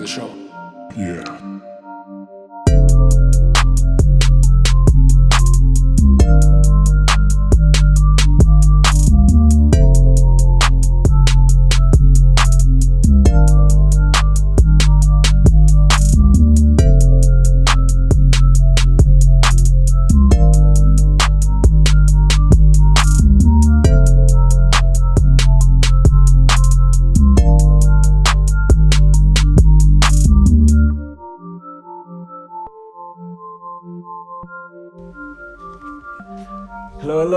the show. Yeah. Hello.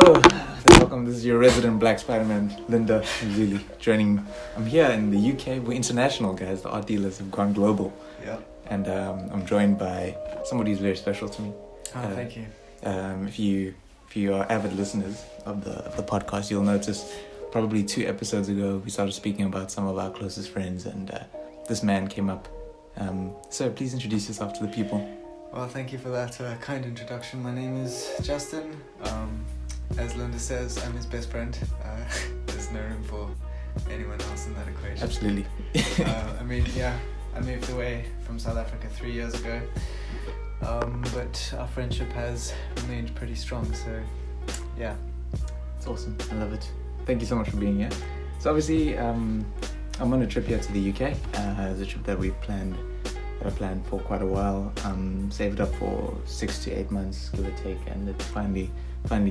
Welcome. This is your resident Black Spider-Man, Linda Mdluli, joining. I'm here in the UK. We're international, guys. The art dealers have gone global. Yeah. And I'm joined by somebody who's very special to me. Thank you. If you are avid listeners of the podcast, you'll notice probably 2 episodes ago we started speaking about some of our closest friends, and this man came up. So please introduce yourself to the people. Well, thank you for that kind introduction. My name is Justin. As Linda says, I'm his best friend. There's no room for anyone else in that equation. Absolutely. I moved away from South Africa 3 years ago. But our friendship has remained pretty strong, so yeah. It's awesome. I love it. Thank you so much for being here. So obviously, I'm on a trip here to the UK. It's a trip that I planned for quite a while. Saved up for 6 to 8 months, give or take, and it finally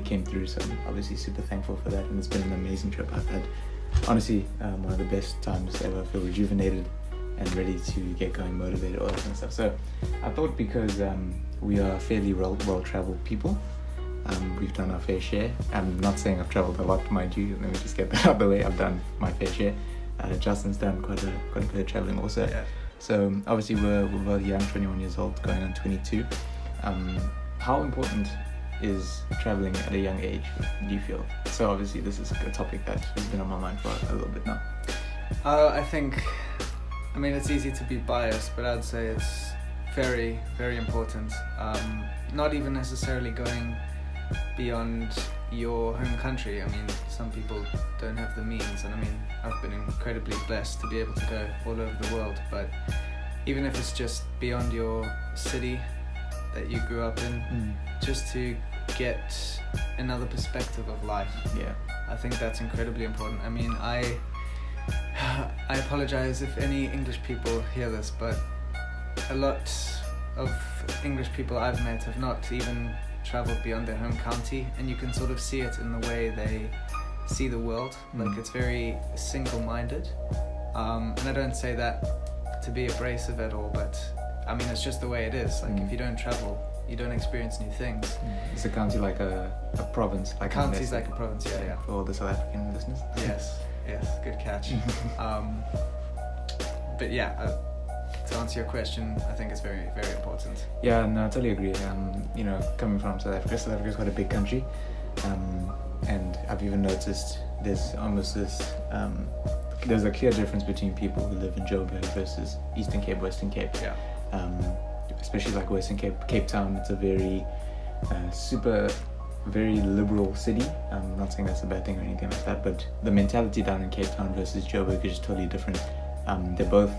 came through. So I'm obviously super thankful for that, and it's been an amazing trip. I've had, honestly, one of the best times ever. I feel rejuvenated and ready to get going, motivated, all that kind of stuff. So I thought, because we are fairly well-traveled people, we've done our fair share. I'm not saying I've traveled a lot, mind you. Let me just get that out of the way. I've done my fair share. Justin's done quite a bit of traveling also. Yeah. So obviously we're both young, 21 years old, going on 22. How important is traveling at a young age, do you feel? So obviously this is a topic that has been on my mind for a little bit now. I mean, it's easy to be biased, but I'd say it's very, very important. Not even necessarily going beyond your home country. I mean, some people don't have the means, and I mean, I've been incredibly blessed to be able to go all over the world, but even if it's just beyond your city that you grew up in, just to get another perspective of life. Yeah. I think that's incredibly important. I mean, I apologize if any English people hear this, but a lot of English people I've met have not even traveled beyond their home county, and you can sort of see it in the way they see the world. Like, it's very single-minded, and I don't say that to be abrasive at all, but I mean, it's just the way it is. Like, if you don't travel, you don't experience new things. Is a county like a province? Like county's like a province, yeah. For all the South African listeners. Yes, good catch. But yeah, to answer your question, I think it's very, very important. Yeah, no, I totally agree. Coming from South Africa is quite a big country, and I've even noticed there's a clear difference between people who live in Joburg versus Eastern Cape, Western Cape. Yeah. Especially like Western Cape Town. It's a very very liberal city. I'm not saying that's a bad thing or anything like that, but the mentality down in Cape Town versus Joburg is just totally different. They're both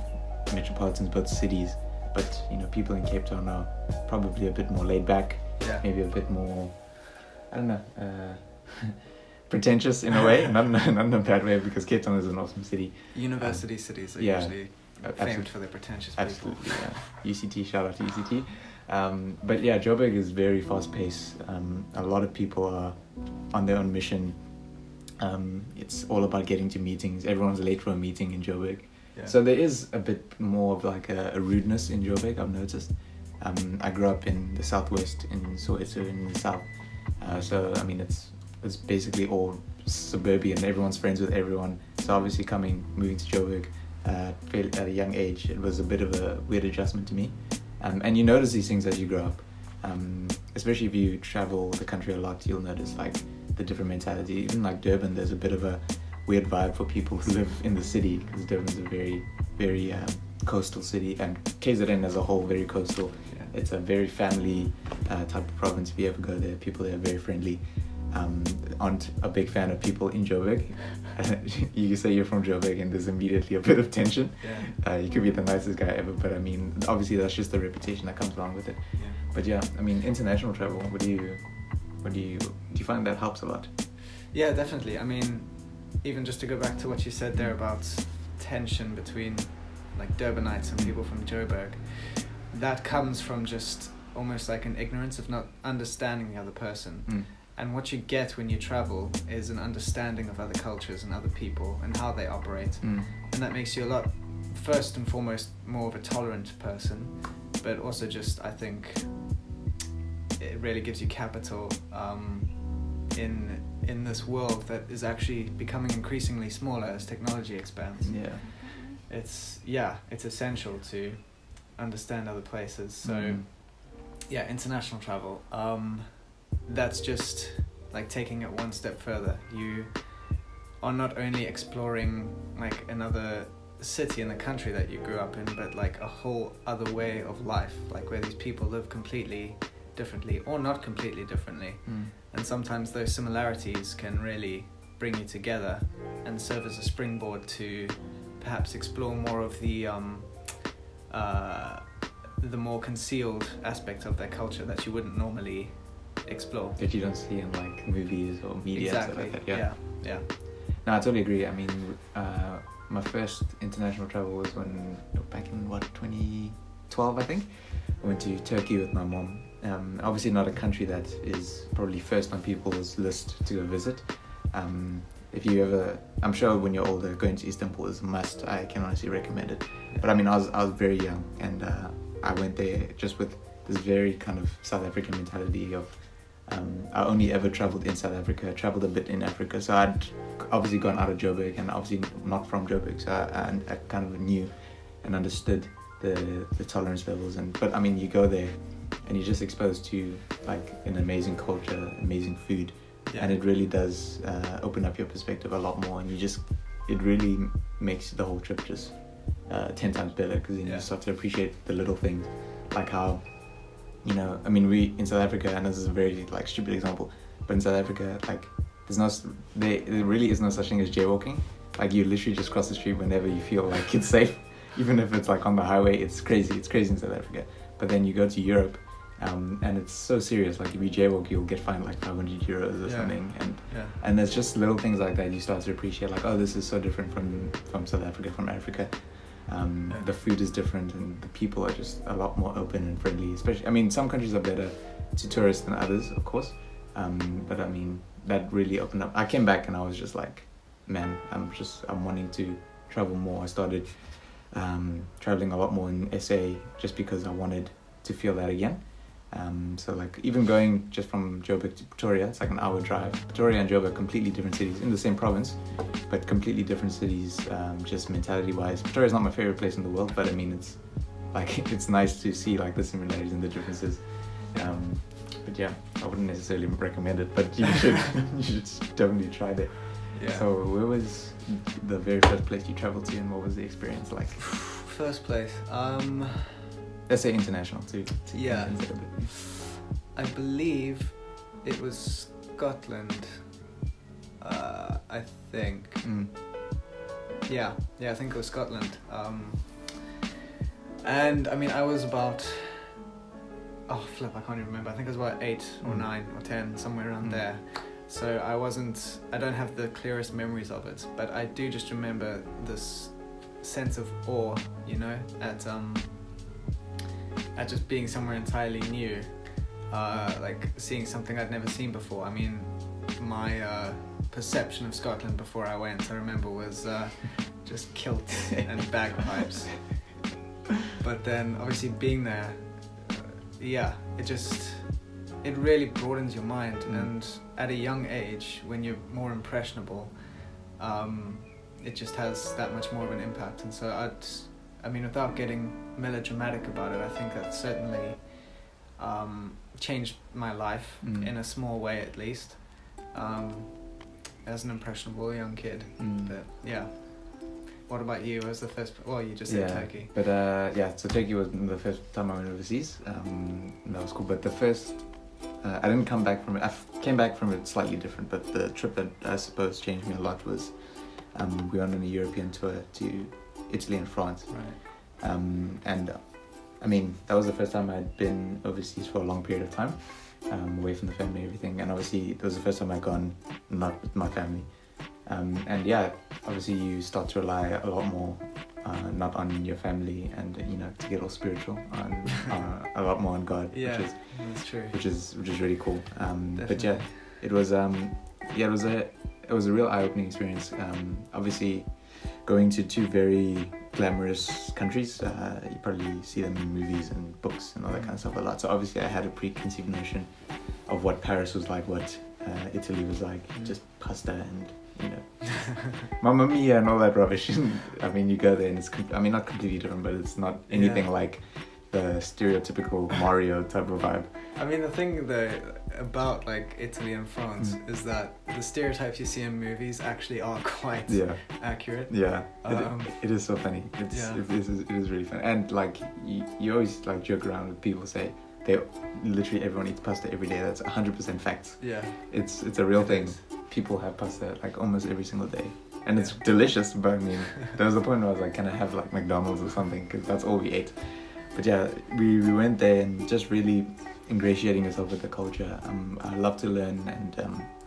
metropolitans, both cities, but people in Cape Town are probably a bit more laid back, maybe a bit more, I don't know, pretentious in a way, not in a bad way, because Cape Town is an awesome city. University cities are usually famed for their pretentious people. Absolutely, yeah. UCT, shout out to UCT. But yeah, Joburg is very fast paced. A lot of people are on their own mission. It's all about getting to meetings. Everyone's late for a meeting in Joburg. Yeah. So there is a bit more of like a rudeness in Joburg, I've noticed. I grew up in the southwest, in Soweto, in the south. So I mean, it's basically all suburban. Everyone's friends with everyone. So obviously moving to Joburg at a young age, it was a bit of a weird adjustment to me. And you notice these things as you grow up. Especially if you travel the country a lot, you'll notice like the different mentality. Even like Durban, there's a bit of a weird vibe for people who live in the city, because Durban's a very, very coastal city, and KZN as a whole, very coastal. Yeah. It's a very family type of province. If you ever go there, people there are very friendly. aren't a big fan of people in Joburg. You say you're from Joburg and there's immediately a bit of tension. Yeah. You could be the nicest guy ever, but I mean, obviously that's just the reputation that comes along with it. Yeah. But yeah, I mean, international travel, do you find that helps a lot? Yeah, definitely. I mean, even just to go back to what you said there about tension between like Durbanites and people from Joburg, that comes from just almost like an ignorance of not understanding the other person. And what you get when you travel is an understanding of other cultures and other people and how they operate. And that makes you a lot, first and foremost, more of a tolerant person, but also just, I think, it really gives you capital in this world that is actually becoming increasingly smaller as technology expands. It's essential to understand other places. So international travel, that's just like taking it one step further. You are not only exploring like another city in the country that you grew up in, but like a whole other way of life, like where these people live completely differently or not completely differently. And sometimes those similarities can really bring you together and serve as a springboard to perhaps explore more of the more concealed aspect of their culture that you wouldn't normally explore. That you don't see in like movies or media. Exactly. And stuff like that. Yeah. No, I totally agree. I mean, my first international travel was back in 2012, I think. I went to Turkey with my mom. Obviously not a country that is probably first on people's list to go visit. If you ever, I'm sure when you're older, going to Istanbul is a must. I can honestly recommend it. But I mean, I was very young, and I went there just with this very kind of South African mentality of I only ever traveled in South Africa. I traveled a bit in Africa, so I'd obviously gone out of Joburg and obviously not from Joburg, so I kind of knew and understood the tolerance levels. But I mean, you go there and you're just exposed to like an amazing culture, amazing food, and it really does open up your perspective a lot more, and it really makes the whole trip just 10 times better, because then you start to appreciate the little things, like how, you know, I mean, we in South Africa, and this is a very like stupid example, but in South Africa, like there really is no such thing as jaywalking. Like you literally just cross the street whenever you feel like it's safe, even if it's like on the highway. It's crazy in South Africa. But then you go to Europe, and it's so serious. Like if you jaywalk, you'll get fined like 500 euros or something. And there's just little things like that you start to appreciate. Like, oh, this is so different from South Africa, from Africa. The food is different, and the people are just a lot more open and friendly. Especially, I mean, some countries are better to tourists than others, of course. But I mean, that really opened up. I came back and I was just like, man, I'm wanting to travel more. I started traveling a lot more in SA just because I wanted to feel that again. So like even going just from Joburg to Pretoria, it's like an hour drive. Pretoria and Joburg, completely different cities in the same province, but completely different cities, just mentality wise. Pretoria is not my favorite place in the world, but I mean, it's like, it's nice to see like the similarities and the differences. But yeah, I wouldn't necessarily recommend it, but you should definitely try it. So where was the very first place you traveled to, and what was the experience like? First place, let's say international too. I believe it was Scotland. I think. I think it was Scotland. And I mean, I was about, I can't even remember. I think I was about 8 or 9 or 10, somewhere around there. So I don't have the clearest memories of it, but I do just remember this sense of awe, you know, at just being somewhere entirely new, like seeing something I'd never seen before. I mean, my perception of Scotland before I went, I remember, was just kilts and bagpipes. But then obviously being there, it really broadens your mind, and at a young age, when you're more impressionable, it just has that much more of an impact. And so without getting melodramatic about it, I think that certainly changed my life in a small way, at least, as an impressionable young kid. But yeah. What about you? What was the first? Well, you just said Turkey. But so Turkey was the first time I went overseas. That was cool. But the first I didn't come back from it. Came back from it slightly different, but the trip that I suppose changed me a lot was we went on a European tour to Italy and France. Right. And I mean, that was the first time I'd been overseas for a long period of time, away from the family and everything. And obviously, it was the first time I'd gone not with my family. And yeah, obviously you start to rely a lot more, not on your family and, you know, to get all spiritual, on a lot more on God. Yeah, which is, that's true. Which is really cool. But Definitely. yeah, it was a real eye-opening experience. Obviously, going to two very glamorous countries, you probably see them in movies and books and all that kind of stuff a lot. So obviously, I had a preconceived notion of what Paris was like, what Italy was like, just pasta and, you know, Mamma Mia and all that rubbish. I mean, you go there and it's, not completely different, but it's not anything like the stereotypical Mario type of vibe. I mean, the thing though about like Italy and France is that the stereotypes you see in movies actually are quite accurate. Yeah, it is so funny. It is really funny. And like you always like joke around with people, say literally everyone eats pasta every day. That's 100% facts. Yeah, it's a real thing. People have pasta like almost every single day. And it's delicious, but I mean, there was a point where I was like, can I have like McDonald's or something? Because that's all we ate. But yeah, we went there and just really ingratiating yourself with the culture. I love to learn, and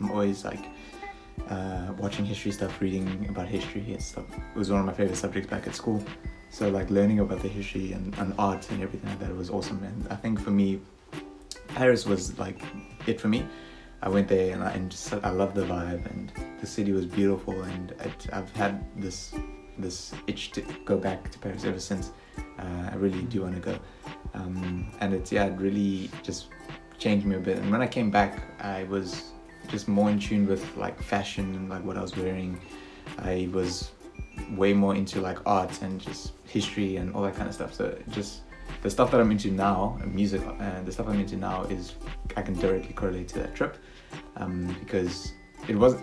I'm always like watching history stuff, reading about history and stuff. It was one of my favorite subjects back at school. So like learning about the history and art and everything like that was awesome. And I think for me, Paris was like it for me. I went there and I loved the vibe, and the city was beautiful, and I've had this itch to go back to Paris ever since. I really do want to go, and it really just changed me a bit. And when I came back, I was just more in tune with like fashion and like what I was wearing. I was way more into like art and just history and all that kind of stuff. So just the stuff that I'm into now, music, and the stuff I'm into now is I can directly correlate to that trip, because it was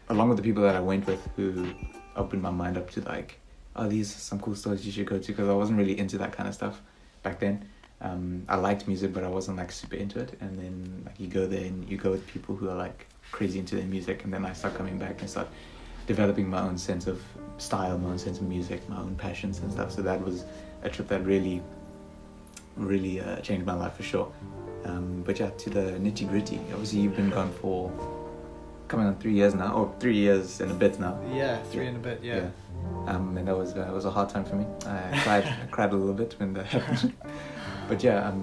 along with the people that I went with who opened my mind up to like, oh, these are some cool stores you should go to, because I wasn't really into that kind of stuff back then. I liked music, but I wasn't like super into it. And then like you go there and you go with people who are like crazy into their music, and then I start coming back and start developing my own sense of style, my own sense of music, my own passions and stuff. So that was a trip that really changed my life for sure. But yeah, to the nitty gritty. Obviously, you've been gone for coming on 3 years now, or 3 years and a bit now. Yeah, three and a bit. Yeah. And that was a hard time for me. I cried a little bit when that happened. But yeah,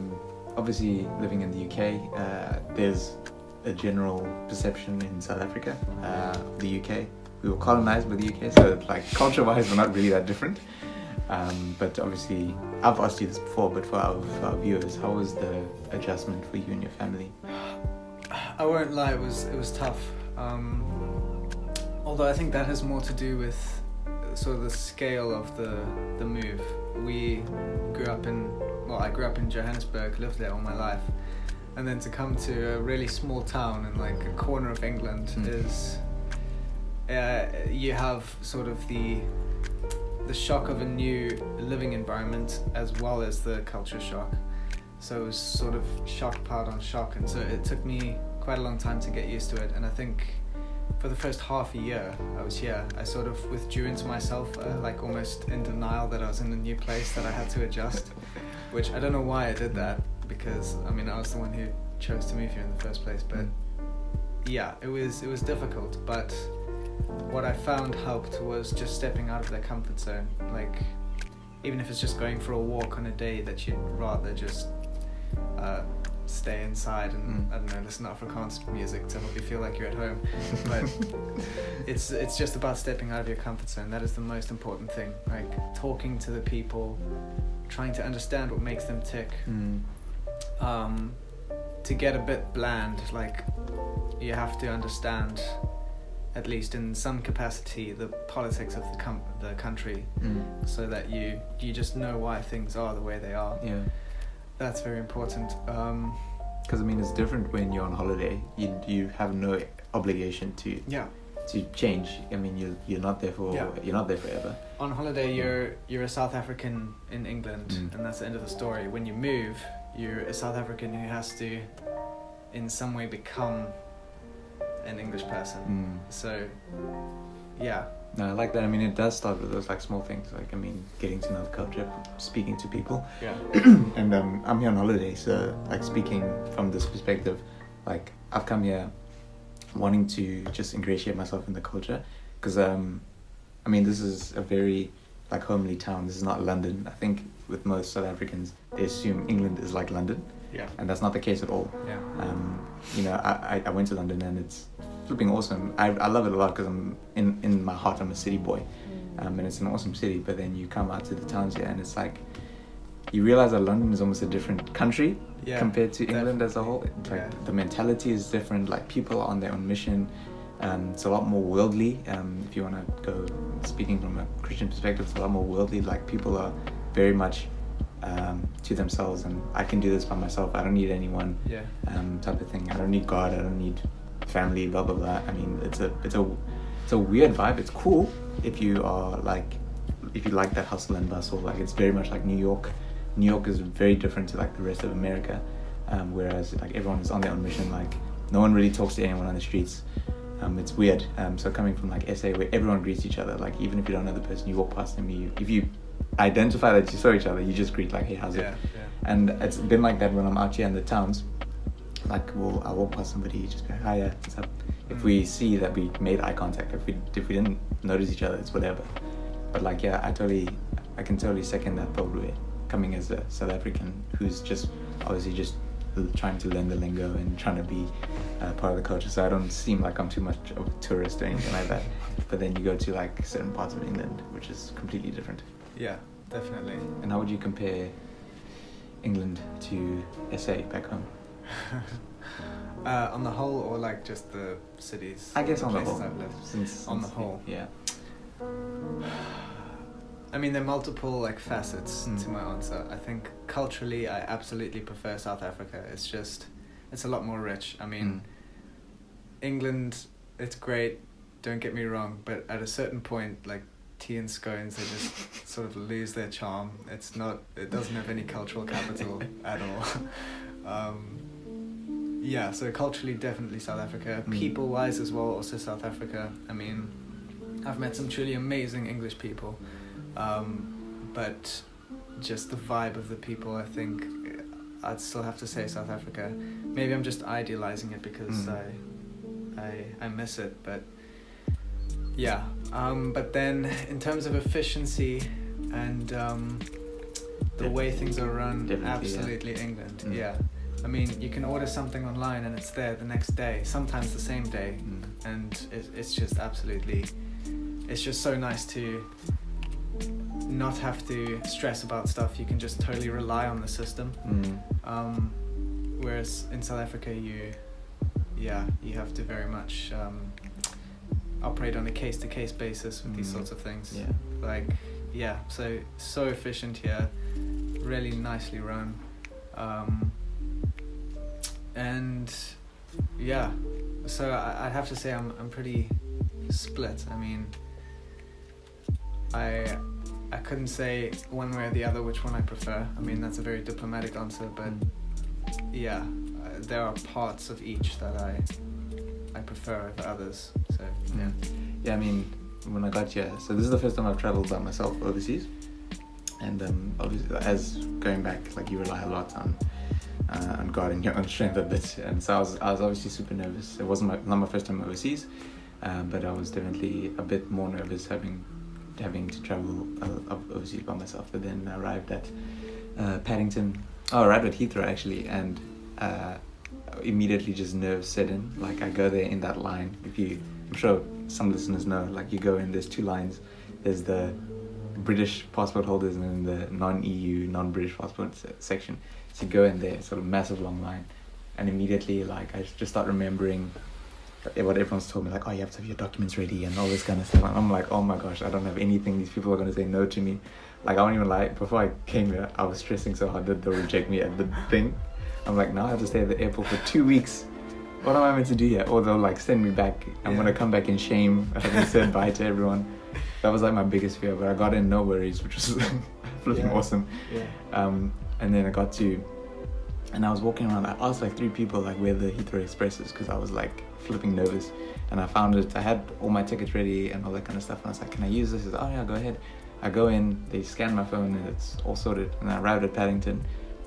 obviously living in the UK, there's a general perception in South Africa, the UK. We were colonized by the UK, so like culture-wise, we're not really that different. But obviously, I've asked you this before, but for our viewers, how was the adjustment for you and your family? I won't lie, it was tough. Although I think that has more to do with sort of the scale of the move. I grew up in Johannesburg, lived there all my life, and then to come to a really small town in like a corner of England is you have sort of the shock of a new living environment as well as the culture shock. So it was sort of shock piled on shock, and so it took me quite a long time to get used to it. And I think for the first half a year I was here, I sort of withdrew into myself, like almost in denial that I was in a new place that I had to adjust, which I don't know why I did that, because I mean I was the one who chose to move here in the first place. But yeah, it was difficult, but what I found helped was just stepping out of their comfort zone. Like, even if it's just going for a walk on a day that you'd rather just stay inside and I don't know, listen to Afrikaans music to help you feel like you're at home. But it's just about stepping out of your comfort zone. That is the most important thing. Like talking to the people, trying to understand what makes them tick. To get a bit bland, like you have to understand, at least in some capacity, the politics of the country, so that you just know why things are the way they are. Yeah, that's very important. Because I mean, it's different when you're on holiday. You have no obligation to change. I mean, you're not there forever. On holiday, you're a South African in England, and that's the end of the story. When you move, you're a South African who has to in some way become an English person. So yeah. No, I like that. I mean, it does start with those like small things, like, I mean, getting to know the culture, speaking to people. Yeah. And I'm here on holiday, so like speaking from this perspective, like I've come here wanting to just ingratiate myself in the culture, because I mean, this is a very like homely town. This is not London. I think with most South Africans, they assume England is like London. Yeah. And that's not the case at all. Yeah. You know, I went to London, and it's flipping awesome. I love it a lot, because I'm in my heart, I'm a city boy, and it's an awesome city. But then you come out to the towns here, and it's like you realize that London is almost a different country compared to England as a whole. It's like the mentality is different. Like people are on their own mission. It's a lot more worldly. If you want to go speaking from a Christian perspective, it's a lot more worldly. Like people are very much to themselves, and I can do this by myself. I don't need anyone. Type of thing. I don't need God. I don't need family. Blah blah blah. I mean, it's a weird vibe. It's cool if you like that hustle and bustle. Like it's very much like New York. New York is very different to like the rest of America, whereas like everyone is on their own mission. Like no one really talks to anyone on the streets. It's weird. So coming from like SA, where everyone greets each other, like even if you don't know the person, you walk past them, if you identify that you saw each other, you just greet like, hey, how's it? And it's been like that when I'm out here in the towns. Like I walk past somebody, just be like, hi, yeah, what's up? If we see that we made eye contact, if we didn't notice each other, it's whatever. But like, yeah, I can totally second that thought. Coming as a South African who's just obviously just trying to learn the lingo and trying to be part of the culture, so I don't seem like I'm too much of a tourist or anything like that. But then you go to like certain parts of England, which is completely different. Yeah, definitely. And how would you compare England to SA back home? On the whole, or like just the cities? I guess the on the whole. I've lived? Since on the whole. Yeah. I mean, there are multiple like facets to my answer. I think culturally, I absolutely prefer South Africa. It's a lot more rich. I mean, England, it's great, don't get me wrong, but at a certain point, like tea and scones, they just sort of lose their charm. It doesn't have any cultural capital at all. Yeah, so culturally, definitely South Africa. People-wise as well, also South Africa. I mean, I've met some truly amazing English people. But just the vibe of the people, I think I'd still have to say South Africa. Maybe I'm just idealizing it because I miss it, but yeah. But then in terms of efficiency and the way things are run, absolutely England. Yeah. I mean, you can order something online and it's there the next day, sometimes the same day, and it's just absolutely, it's just so nice to not have to stress about stuff. You can just totally rely on the system. Whereas in South Africa, you have to very much operate on a case-to-case basis with these sorts of things. So efficient here, really nicely run, and yeah. So I'd have to say I'm pretty split. I mean, I couldn't say one way or the other which one I prefer. I mean, that's a very diplomatic answer, but yeah, there are parts of each that I prefer over others. So yeah. Yeah, I mean, when I got here, so this is the first time I've traveled by myself overseas, and obviously, as going back, like you rely a lot on God and your own strength a bit, and so I was obviously super nervous. It wasn't not my first time overseas, but I was definitely a bit more nervous having to travel overseas by myself. But then I arrived at Heathrow actually, and immediately just nerves set in. Like I go there in that line. I'm sure some listeners know, like you go in, there's two lines. There's the British passport holders and then the non-EU, non-British passport section. So you go in there, sort of massive long line, and immediately like I just start remembering what everyone's told me, like, oh, you have to have your documents ready and all this kind of stuff. And I'm like, oh my gosh, I don't have anything. These people are going to say no to me. Like, I won't even lie. Before I came here, I was stressing so hard that they'll reject me at the thing. I'm like, now I have to stay at the airport for 2 weeks. What am I meant to do here? Or they'll like send me back. I'm going to come back in shame, having said bye to everyone. That was like my biggest fear, but I got in no worries, which was flipping awesome. And then I got to And I was walking around. I asked like 3 people like where the Heathrow Express is, because I was like flipping nervous. And I found it. I had all my tickets ready and all that kind of stuff. And I was like, "Can I use this?" He said, "Oh yeah, go ahead." I go in. They scan my phone and it's all sorted. And I arrived at Paddington,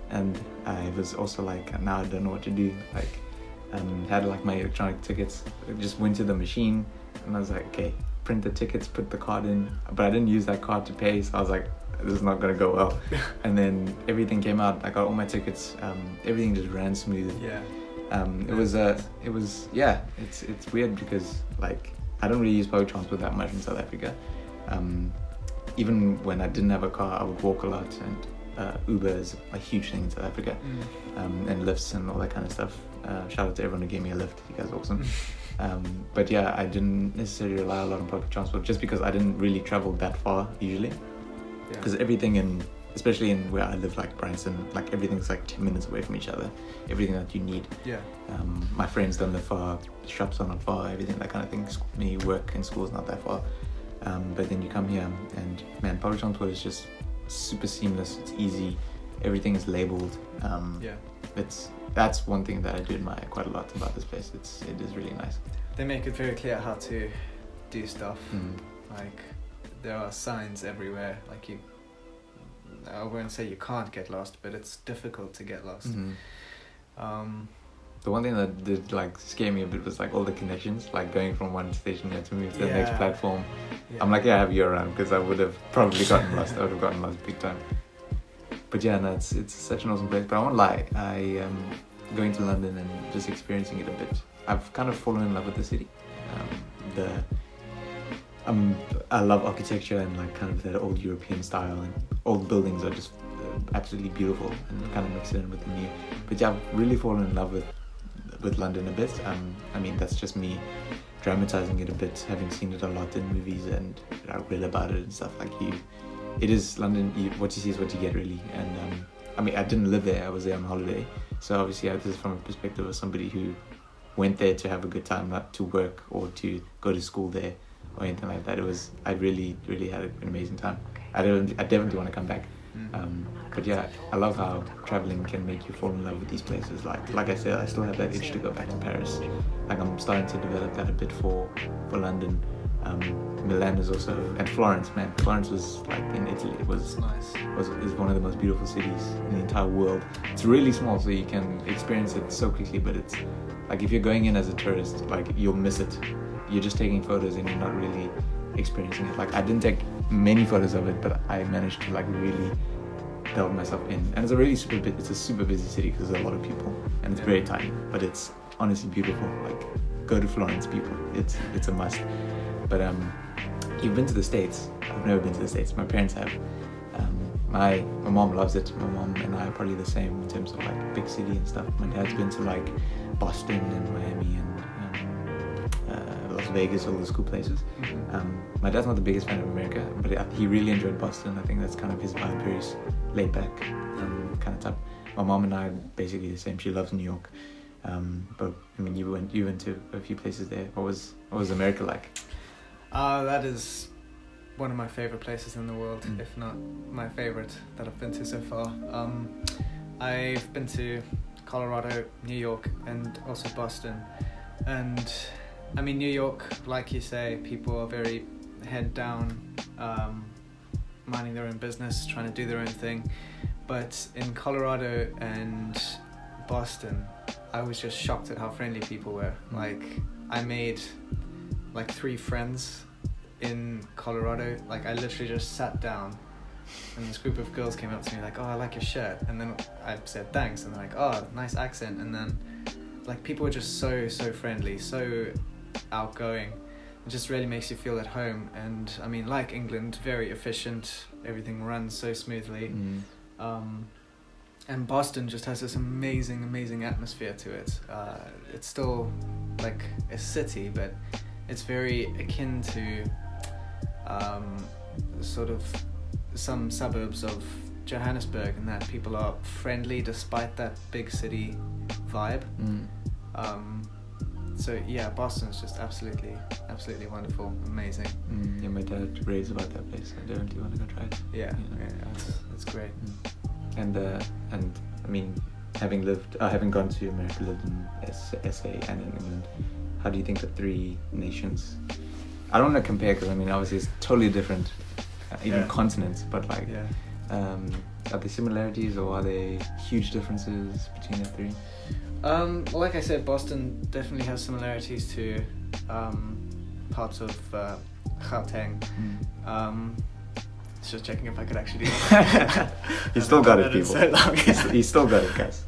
and I was also like, now I don't know what to do. Like, had like my electronic tickets. I just went to the machine, and I was like, okay, print the tickets, put the card in. But I didn't use that card to pay, so I was like, this is not gonna go well. And then everything came out. I got all my tickets. Everything just ran smooth. Yeah. It's weird because like I don't really use public transport that much in South Africa. Even when I didn't have a car, I would walk a lot, and Uber is a huge thing in South Africa, and lifts and all that kind of stuff. Shout out to everyone who gave me a lift. You guys are awesome. But yeah, I didn't necessarily rely a lot on public transport just because I didn't really travel that far usually. Because everything especially in where I live, like Bryanston, like everything's like 10 minutes away from each other. Everything that you need. Yeah. My friends don't live far, shops are not far, everything, that kind of thing. Me, work and school is not that far. But then you come here and man, public transport is just super seamless. It's easy. Everything is labeled. That's one thing that I do admire quite a lot about this place. It is really nice. They make it very clear how to do stuff. Like there are signs everywhere. Like I won't say you can't get lost, but it's difficult to get lost. The one thing that did like scare me a bit was like all the connections, like going from one station here to move to the next platform. I'm like, I have you around, because I would have probably gotten lost. I would have gotten lost big time. But yeah, no, it's such an awesome place. But I won't lie, I going to London and just experiencing it a bit. I've kind of fallen in love with the city. I love architecture and like kind of that old European style, and old buildings are just absolutely beautiful, and kind of mix it in with the new. But yeah, I've really fallen in love with London a bit. I mean, that's just me dramatizing it a bit, having seen it a lot in movies, and I read about it and stuff. Like it is London. What you see is what you get, really. And I mean, I didn't live there. I was there on holiday, so obviously this is from a perspective of somebody who went there to have a good time, not to work or to go to school there or anything like that. I really, really had an amazing time. I definitely want to come back. But yeah, I love how traveling can make you fall in love with these places. Like I said, I still have that itch to go back to Paris. Like I'm starting to develop that a bit for London. Milan is also, and Florence, man. Florence was like in Italy. It was nice. Is one of the most beautiful cities in the entire world. It's really small, so you can experience it so quickly. But it's like if you're going in as a tourist, like you'll miss it. You're just taking photos and you're not really experiencing it. Like I didn't take many photos of it, but I managed to like really delve myself in. And it's a super busy city because there's a lot of people, and it's very tiny, but it's honestly beautiful. Like go to Florence, people. It's a must. But you've been to the States. I've never been to the States. My parents have. My mom loves it. My mom and I are probably the same in terms of like big city and stuff. My dad's been to like Boston and Miami and Las Vegas, all those cool places. My dad's not the biggest fan of America, but he really enjoyed Boston. I think that's kind of his vibe, very laid back kind of type. My mom and I are basically the same. She loves New York. But I mean, you went to a few places there. What was America like? That is one of my favorite places in the world, if not my favorite that I've been to so far. I've been to Colorado, New York, and also Boston. And I mean, New York, like you say, people are very head down, minding their own business, trying to do their own thing. But in Colorado and Boston, I was just shocked at how friendly people were. Like, I made like 3 friends in Colorado. Like, I literally just sat down and this group of girls came up to me like, "Oh, I like your shirt." And then I said thanks, and they're like, "Oh, nice accent." And then like people were just so friendly, so outgoing. It just really makes you feel at home. And I mean, like England, very efficient, everything runs so smoothly. And Boston just has this amazing atmosphere to it. It's still like a city, but it's very akin to sort of some suburbs of Johannesburg, and that people are friendly despite that big city vibe. So yeah, Boston's just absolutely wonderful, amazing. Yeah, my dad raves about that place. I definitely want to go try it. Yeah, it's great. And I mean, having gone to America, lived in SA and in England, how do you think the three nations? I don't want to compare because I mean obviously it's totally different, even continents. But like, are there similarities or are there huge differences between the three? Well, like I said, Boston definitely has similarities to parts of Gauteng. Just checking if I could actually do that. He's still got it, people. So long. He's still got it, guys.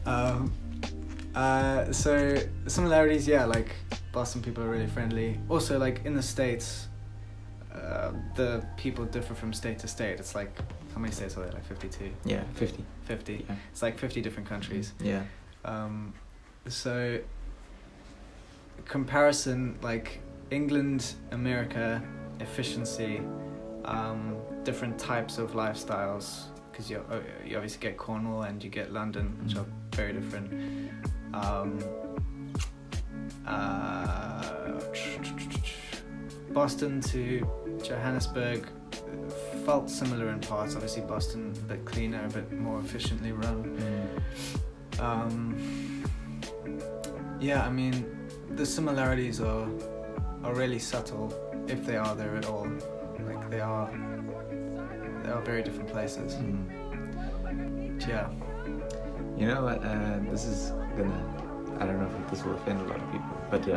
So similarities, like Boston people are really friendly. Also, like in the States, the people differ from state to state. It's like, how many states are there? Like 52? Yeah, 50. 50. Yeah. It's like 50 different countries. Yeah. So comparison, like England, America, efficiency, different types of lifestyles, because you obviously get Cornwall and you get London, which are very different. Boston to Johannesburg felt similar in parts. Obviously Boston a bit cleaner, a bit more efficiently run. I mean the similarities are really subtle, if they are there at all. Like they are very different places. Yeah. You know what? This is gonna. I don't know if this will offend a lot of people, but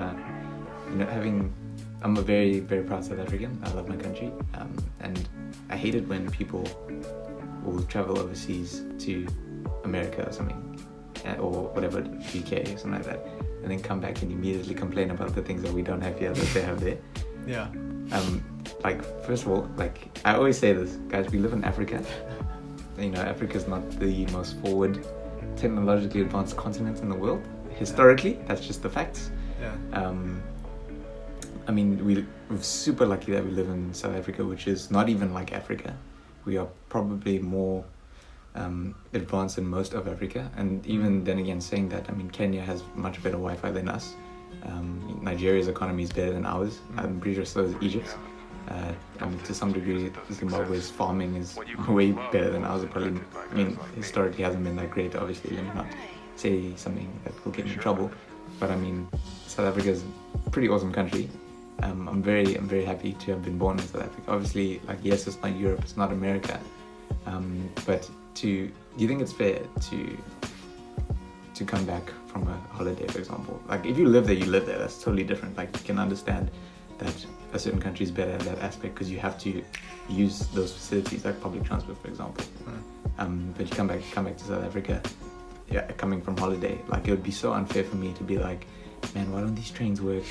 I'm a very, very proud South African. I love my country, and I hate it when people will travel overseas to America or something, or whatever, UK or something like that, and then come back and immediately complain about the things that we don't have here that they have there. Yeah. Like, first of all, like, I always say this, guys, we live in Africa. Africa's not the most forward, technologically advanced continent in the world. Historically, that's just the facts. Yeah. I mean, we're super lucky that we live in South Africa, which is not even like Africa. We are probably more advanced than most of Africa. And even then again, saying that, I mean, Kenya has much better Wi-Fi than us. Nigeria's economy is better than ours. I'm pretty sure so is Egypt. To some degree, Zimbabwe's farming is way better than ours. Probably, I mean, historically hasn't been that great. Obviously, let me not say something that will get me in trouble. But I mean, South Africa's a pretty awesome country. I'm very happy to have been born in South Africa. Obviously, like, yes, it's not Europe, it's not America. But do you think it's fair to come back from a holiday, for example? Like, if you live there, you live there. That's totally different. Like, you can understand that a certain country is better at that aspect because you have to use those facilities, like public transport, for example. But you come back to South Africa, coming from holiday. Like, it would be so unfair for me to be like, man, why don't these trains work?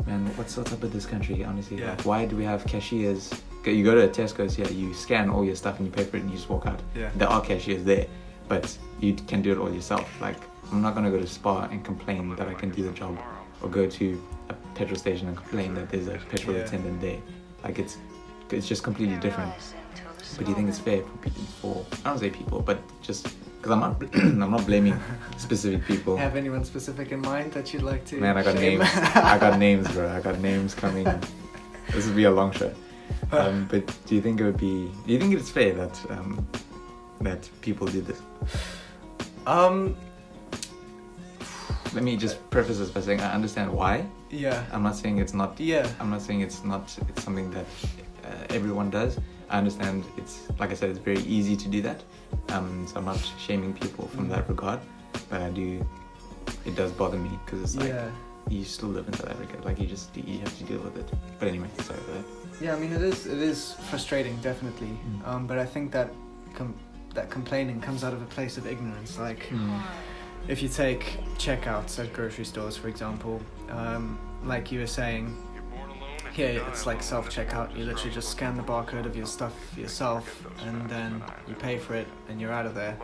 Man, what's up with this country, honestly? Yeah. Like, why do we have cashiers? You go to a Tesco's here, you scan all your stuff and you pay for it and you just walk out. Yeah. There are cashiers there, but you can do it all yourself. Like, I'm not going to go to Spa and complain that I can do the job, or go to a petrol station and complain that there's a petrol attendant there. Like, it's just completely different. But do you think it's fair for I don't say people, but just because I'm not blaming specific people. Have anyone specific in mind that you'd like to? Man, I got shame? names. I got names, bro. I got names coming. This would be a long show. But do you think it's fair that people do this? Let me just preface this by saying I understand why. Yeah. I'm not saying it's not. Yeah. I'm not saying it's something that everyone does. I understand it's, like I said, it's very easy to do that. So I'm not shaming people from that regard, but it does bother me because it's like, you still live in South Africa, like you have to deal with it. But anyway, sorry for that. Yeah, I mean, it is frustrating, definitely. But I think that that complaining comes out of a place of ignorance. Like, if you take checkouts at grocery stores, for example, like you were saying, here it's like self-checkout. You literally just scan the barcode of your stuff yourself, and then you pay for it, and you're out of there.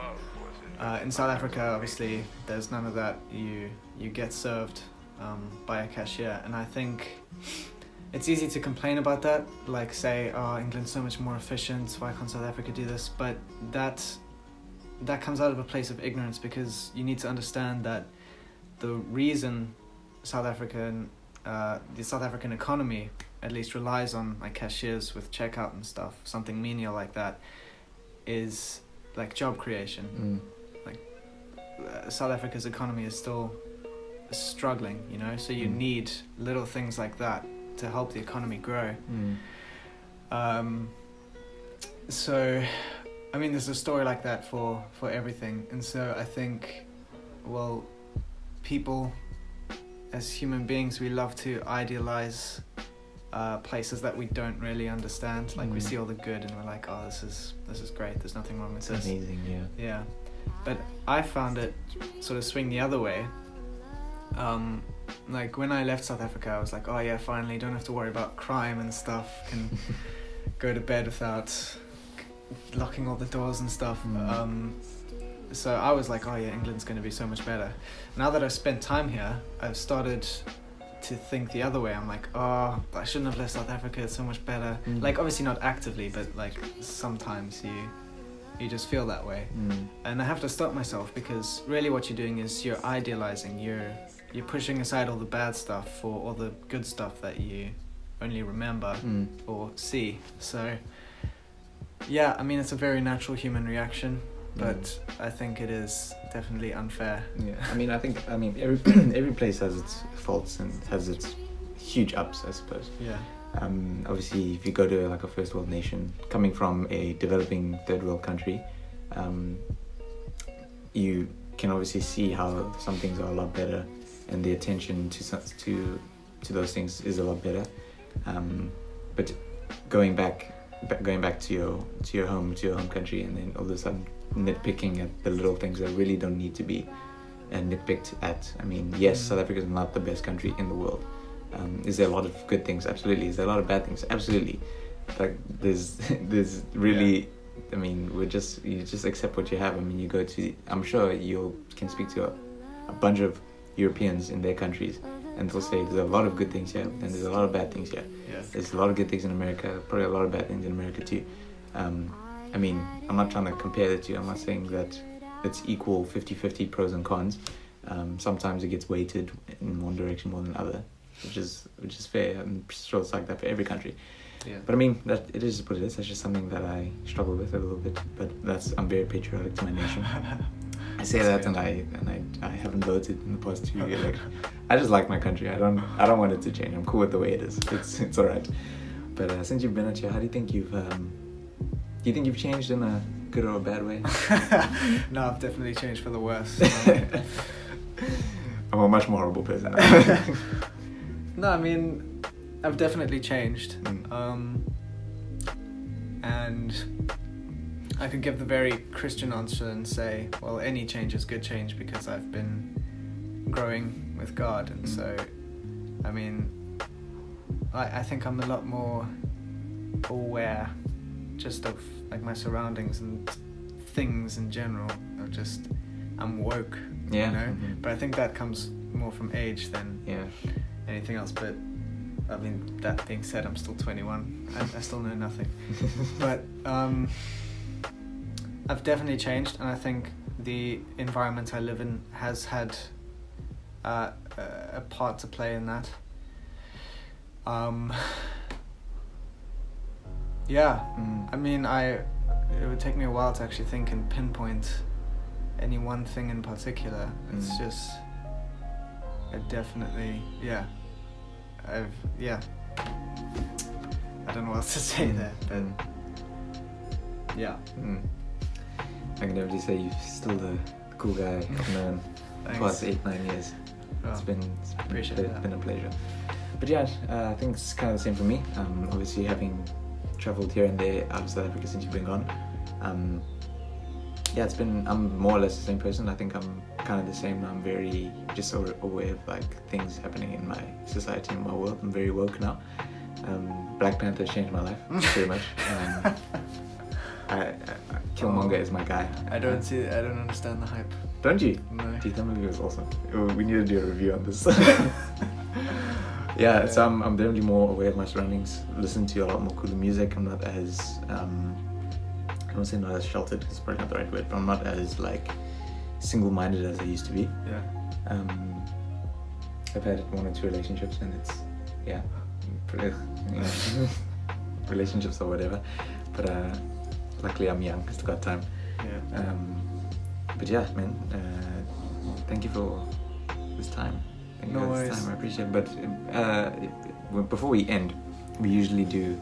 In South Africa, obviously, there's none of that. You get served by a cashier, and I think it's easy to complain about that, like say, oh, England's so much more efficient, why can't South Africa do this? But that comes out of a place of ignorance, because you need to understand that the reason the South African economy at least relies on like cashiers with checkout and stuff, something menial like that, is like job creation. South Africa's economy is still struggling, you know, so you need little things like that to help the economy grow. So I mean, there's a story like that for everything, and so I think, well, people as human beings, we love to idealize places that we don't really understand. Like we see all the good and we're like, oh, this is great, there's nothing wrong with this. Amazing. Yeah, but I found it sort of swing the other way. Like when I left South Africa, I was like, oh yeah, finally don't have to worry about crime and stuff, can go to bed without locking all the doors and stuff. So I was like, oh yeah, England's going to be so much better. Now that I've spent time here, I've started to think the other way. I'm like, oh, I shouldn't have left South Africa, it's so much better. Like obviously not actively, but like sometimes you just feel that way. And I have to stop myself, because really what you're doing is you're idealizing, you're pushing aside all the bad stuff for all the good stuff that you only remember or see. So yeah, I mean, it's a very natural human reaction, but I think it is definitely unfair. Yeah, I mean, every place has its faults and has its huge ups, I suppose. Yeah. Obviously, if you go to like a first world nation, coming from a developing third world country, you can obviously see how some things are a lot better, and the attention to those things is a lot better. But going back to your home country, and then all of a sudden nitpicking at the little things that really don't need to be nitpicked at. I mean, yes, South Africa is not the best country in the world. Is there a lot of good things? Absolutely. Is there a lot of bad things? Absolutely. Like there's really, I mean, you just accept what you have. I mean, you go to, I'm sure you can speak to a bunch of Europeans in their countries, and they'll say there's a lot of good things here and there's a lot of bad things here. Yes. There's a lot of good things in America, probably a lot of bad things in America too. I mean, I'm not trying to compare the two. I'm not saying that it's equal 50-50 pros and cons. Sometimes it gets weighted in one direction more than the other, which is fair. I'm sure it's like that for every country. Yeah. But I mean, that it is what it is. That's just something that I struggle with a little bit. But I'm very patriotic to my nation. I say that, and I haven't voted in the past 2 years. Like, I just like my country. I don't want it to change. I'm cool with the way it is. It's all right. But since you've been out here, how do you think you've changed in a good or a bad way? No, I've definitely changed for the worse. I'm a much more horrible person. No, I mean, I've definitely changed. And I could give the very Christian answer and say, well, any change is good change because I've been growing with God. And so, I mean, I think I'm a lot more aware just of like my surroundings and things in general. I'm woke, Yeah. you know? But I think that comes more from age than anything else. But I mean, that being said, I'm still 21. I still know nothing. But I've definitely changed, and I think the environment I live in has had a part to play in that. I mean, it would take me a while to actually think and pinpoint any one thing in particular. It's just, I definitely, I don't know what else to say there, but I can definitely say you're still the cool guy I've known the past 8-9 years. Oh, It's been a pleasure. But I think it's kind of the same for me. Obviously, having traveled here and there out of South Africa since you've been gone, I'm more or less the same person. I think I'm kind of the same. I'm very just aware of like things happening in my society and my world. I'm very woke now. Black Panther changed my life very much. Killmonger is my guy. I don't understand the hype. Don't you? No. Dude, that movie was awesome. We need to do a review on this. So I'm definitely more aware of my surroundings. Listen to a lot more cooler music. I'm not as I won't say not as sheltered, because it's probably not the right word, but I'm not as like single-minded as I used to be. Yeah. I've had 1 or 2 relationships, and it's relationships or whatever. But luckily I'm young, I still got time. Yeah. But man, thank you for this time. Thank you No for worries. this time. I appreciate it. But before we end, we usually do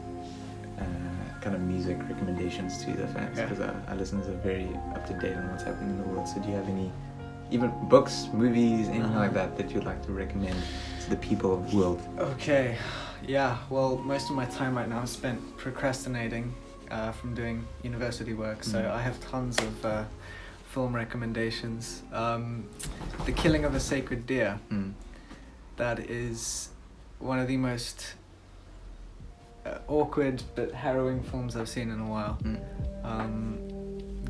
kind of music recommendations to the fans Okay. because our listeners are very up to date on what's happening in the world. So do you have any, even books, movies, anything like that you'd like to recommend to the people of the world? Okay, yeah, well, most of my time right now is spent procrastinating from doing university work, so I have tons of film recommendations. The Killing of a Sacred Deer, that is one of the most awkward but harrowing films I've seen in a while.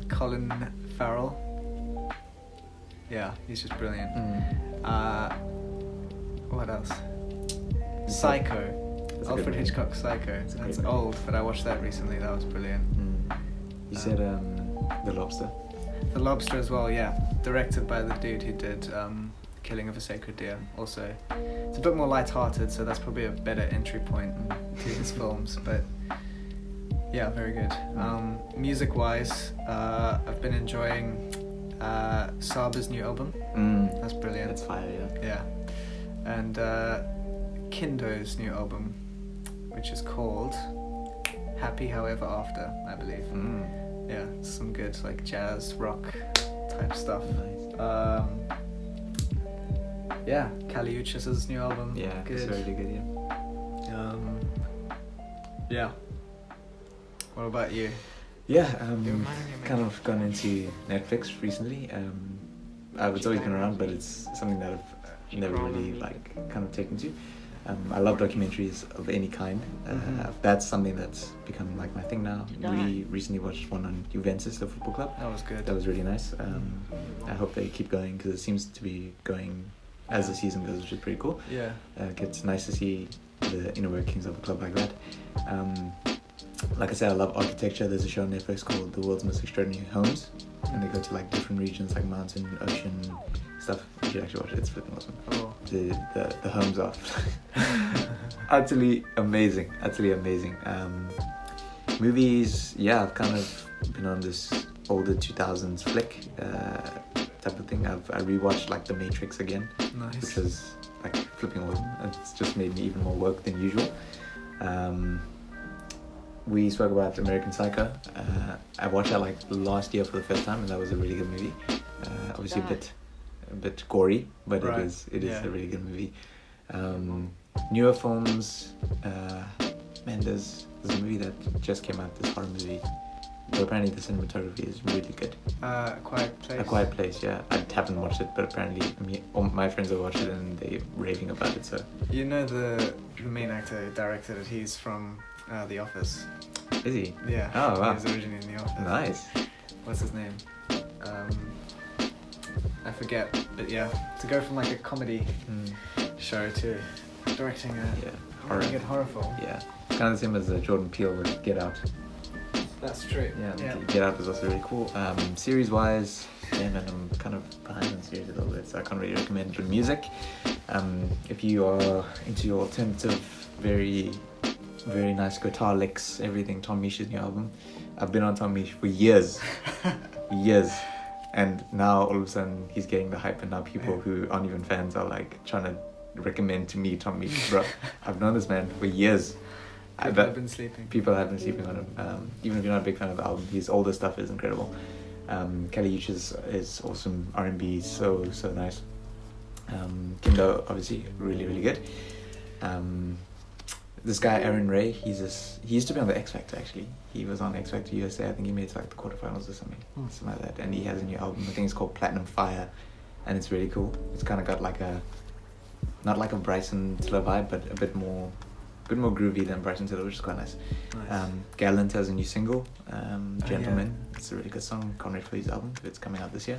Colin Farrell, yeah, he's just brilliant. What else? Psycho. Alfred Hitchcock's Psycho. That's old, but I watched that recently. That was brilliant. You said The Lobster. The Lobster as well, yeah. Directed by the dude who did Killing of a Sacred Deer. Also, it's a bit more light-hearted, so that's probably a better entry point to his films. But yeah, very good. Music-wise, I've been enjoying Saba's new album. That's brilliant. That's fire, Yeah. And Kindo's new album, which is called Happy However After, I believe. Yeah, some good like jazz rock type stuff. Nice. Yeah, Kali Uchis's new album. Yeah, good. it's really good, Yeah. What about you? Yeah, kind of gone into Netflix recently. It's always been around, but it's something that I've never really kind of taken to. I love documentaries of any kind. That's something that's become like my thing now. We recently watched one on Juventus, the football club. That was good. That was really nice. I hope they keep going because it seems to be going as the season goes, which is pretty cool. Yeah. It's nice to see the inner workings of a club like that. Like I said, I love architecture. There's a show on Netflix called The World's Most Extraordinary Homes, and they go to like different regions like mountain, ocean, stuff. You should actually watch it. It's flipping awesome. Oh. The homes are utterly amazing. Movies, yeah, I've kind of been on this older 2000s flick type of thing. I rewatched like The Matrix again, Nice. which was like flipping awesome. It's just made me even more woke than usual. We spoke about American Psycho. I watched that like last year for the first time, and that was a really good movie. Obviously a bit gory, but Right. it is a really good movie. Newer films, man, there's a movie that just came out, this horror movie. But apparently the cinematography is really good. A Quiet Place. A Quiet Place, yeah. I haven't watched it, but apparently all my friends have watched it and they're raving about it. So You know the main actor who directed it. He's from The Office. is he? Yeah. Oh, wow. He was originally in The Office. Nice. What's his name? I forget. But yeah, to go from like a comedy show to directing a Horror. really good horror film. Yeah. It's kind of the same as Jordan Peele with Get Out. That's true. Yeah. Get Out was also really cool. Series wise, yeah, man, I'm kind of behind on series a little bit, so I can't really recommend. But music, if you are into your alternative, very, very nice guitar licks, everything, Tom Misha's new album. I've been on Tom Misha for years, and now all of a sudden he's getting the hype, and now people who aren't even fans are like trying to recommend to me Tom Misha. Bro, I've known this man for years. People have been sleeping. People have been sleeping on him. Even if you're not a big fan of the album, his older stuff is incredible. Kali Uchis is awesome. R&B, so nice. Kindo, obviously, really, really good. This guy, Aaron Ray, he used to be on the X Factor, actually. He was on X Factor USA. I think he made it to like the quarterfinals or something like that. And he has a new album. I think it's called Platinum Fire, and it's really cool. It's kind of got like not like a Bryson Tiller vibe, but a bit more groovy than Bryson Tiller, which is quite nice. Gallant has a new single, Gentleman. It's a really good song. Can't wait for his album. It's coming out this year.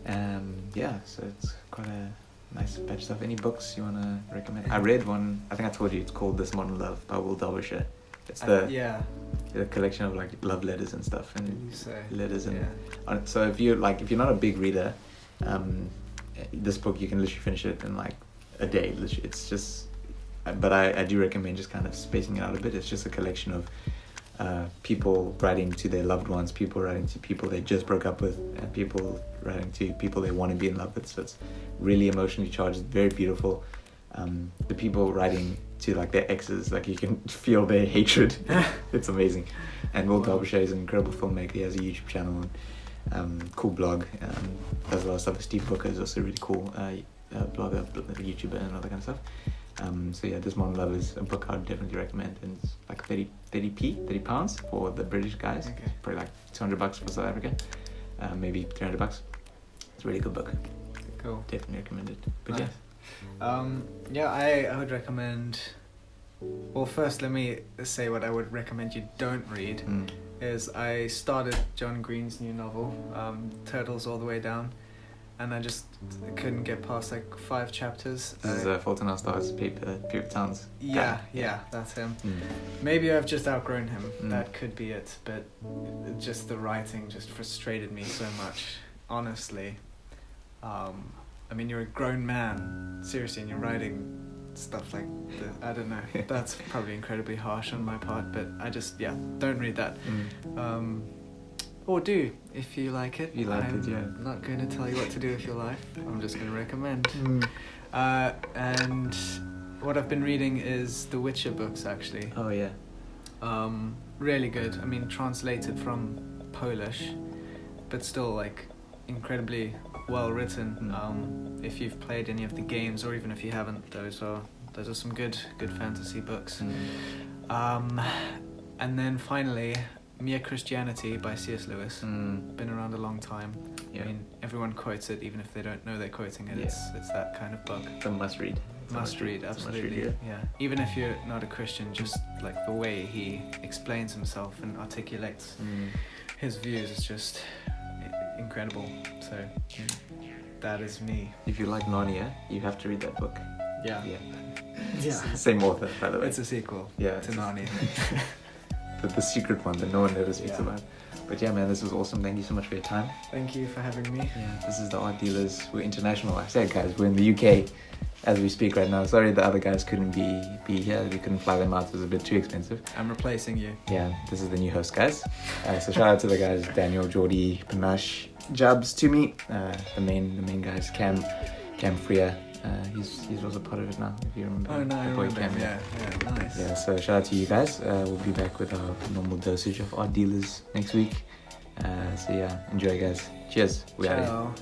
So it's quite a nice batch of stuff. Any books you want to recommend? I read one, I think I told you, it's called This Modern Love by Will Derbyshire. It's the collection of like love letters and stuff, and letters and so if you're not a big reader, this book you can literally finish it in like a day. Literally, it's just, but I do recommend just kind of spacing it out a bit. It's just a collection of people writing to their loved ones, people writing to people they just broke up with, and people writing to people they want to be in love with. So it's really emotionally charged, very beautiful. The people writing to like their exes, like you can feel their hatred. It's amazing. And Will Derbyshire is an incredible filmmaker. He has a YouTube channel and cool blog. Does a lot of stuff with Steve Booker, is also really cool blogger, YouTuber, and all that kind of stuff. So yeah, This Modern Love is a book I would definitely recommend, and it's like 30 pounds for the British guys. Okay. Probably like $200 for South Africa, maybe $300. It's a really good book. Cool. Definitely recommend it. But Nice. I would recommend. Well, first let me say what I would recommend you don't read. Is I started John Green's new novel, Turtles All the Way Down, and I just couldn't get past like 5 chapters. This is Fault in Our Stars, Paper Towns. Yeah, that's him. Maybe I've just outgrown him. That could be it. But just the writing just frustrated me so much. Honestly, I mean, you're a grown man, seriously, and you're writing stuff like I don't know. That's probably incredibly harsh on my part, but I just don't read that. Or do if you like it. I'm not going to tell you what to do with your life. I'm just going to recommend. And what I've been reading is the Witcher books, actually. Oh yeah. Really good. I mean, translated from Polish, but still like incredibly well written. If you've played any of the games, or even if you haven't, those are some good fantasy books. And then finally, Mere Christianity by C.S. Lewis. Been around a long time. Yeah. I mean, everyone quotes it, even if they don't know they're quoting it. Yeah. It's that kind of book. It's a must read. Absolutely. Yeah. Even if you're not a Christian, just like the way he explains himself and articulates his views is just incredible. So that is me. If you like Narnia, you have to read that book. Yeah. Same author, by the way. It's a sequel to Narnia. The secret one that no one ever speaks Yeah. about. But yeah, man, this was awesome. Thank you so much for your time. Thank you for having me. Yeah, this is the Art Dealers. We're international. I said, guys, we're in the UK as we speak right now. Sorry the other guys couldn't be here. We couldn't fly them out. It was a bit too expensive. I'm replacing you. Yeah, this is the new host, guys. So shout out to the guys, Daniel, Jordy, Panashe, Jabs, to me. The main guys, Cam Freer. He's also part of it now, if you remember. Oh no, I The boy remember him. Cam, Yeah, nice. Yeah, so shout out to you guys. We'll be back with our normal dosage of Art Dealers next week. So yeah, enjoy, guys. Cheers. We out here. Ciao.